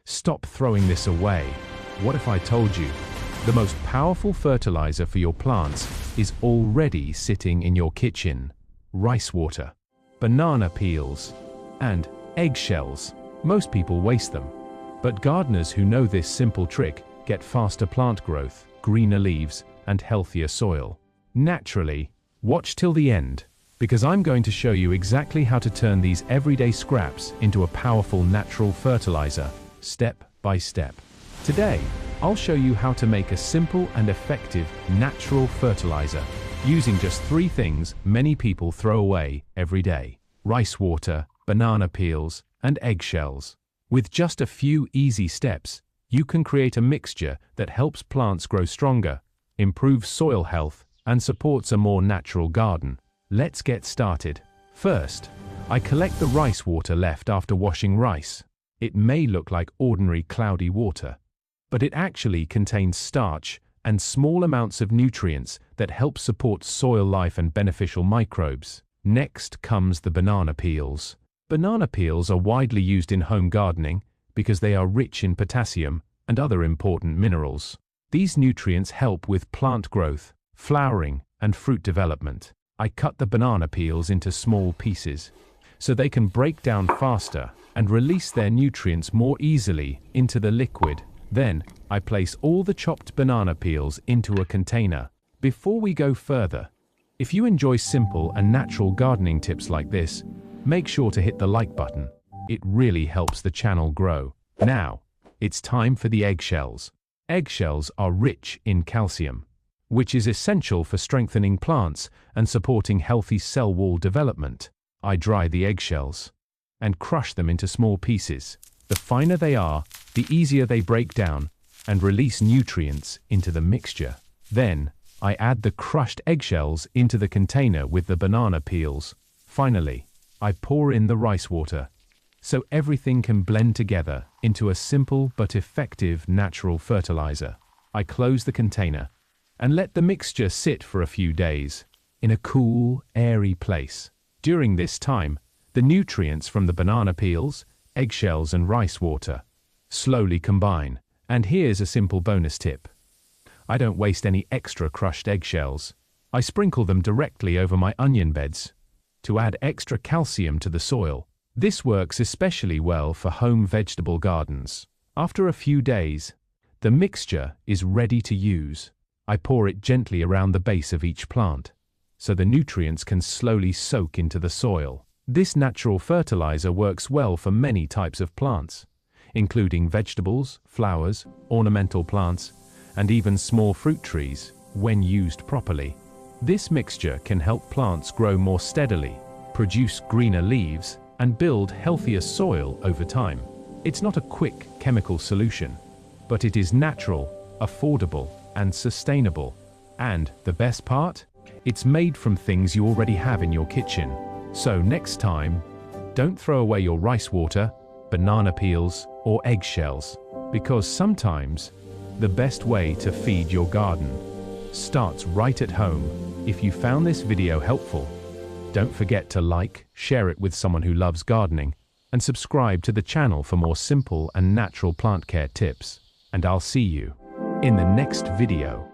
Stop throwing this away. What if I told you the most powerful fertilizer for your plants is already sitting in your kitchen? Rice water, banana peels, and eggshells. Most people waste them, but gardeners who know this simple trick get faster plant growth, greener leaves, and healthier soil. Naturally, watch till the end, because I'm going to show you exactly how to turn these everyday scraps into a powerful natural fertilizer, step by step. Today, I'll show you how to make a simple and effective natural fertilizer using just 3 things many people throw away every day: rice water, banana peels, and eggshells. With just a few easy steps, you can create a mixture that helps plants grow stronger, improves soil health, and supports a more natural garden. Let's get started. First, I collect the rice water left after washing rice. It may look like ordinary cloudy water, but it actually contains starch and small amounts of nutrients that help support soil life and beneficial microbes. Next comes the banana peels. Banana peels are widely used in home gardening because they are rich in potassium and other important minerals. These nutrients help with plant growth, flowering, and fruit development. I cut the banana peels into small pieces so they can break down faster and release their nutrients more easily into the liquid. Then, I place all the chopped banana peels into a container. Before we go further, if you enjoy simple and natural gardening tips like this, make sure to hit the like button. It really helps the channel grow. Now, it's time for the eggshells. Eggshells are rich in calcium, which is essential for strengthening plants and supporting healthy cell wall development. I dry the eggshells and crush them into small pieces. The finer they are, the easier they break down and release nutrients into the mixture. Then, I add the crushed eggshells into the container with the banana peels. Finally, I pour in the rice water, so everything can blend together into a simple but effective natural fertilizer. I close the container and let the mixture sit for a few days in a cool, airy place. During this time, the nutrients from the banana peels, eggshells, and rice water slowly combine. And here's a simple bonus tip. I don't waste any extra crushed eggshells. I sprinkle them directly over my onion beds to add extra calcium to the soil. This works especially well for home vegetable gardens. After a few days, the mixture is ready to use. I pour it gently around the base of each plant, so the nutrients can slowly soak into the soil. This natural fertilizer works well for many types of plants, including vegetables, flowers, ornamental plants, and even small fruit trees, when used properly. This mixture can help plants grow more steadily, produce greener leaves, and build healthier soil over time. It's not a quick chemical solution, but it is natural, affordable, and sustainable. And the best part? It's made from things you already have in your kitchen. So next time, don't throw away your rice water, banana peels, or eggshells, because sometimes the best way to feed your garden starts right at home. If you found this video helpful, don't forget to like, share it with someone who loves gardening, and subscribe to the channel for more simple and natural plant care tips. And I'll see you in the next video.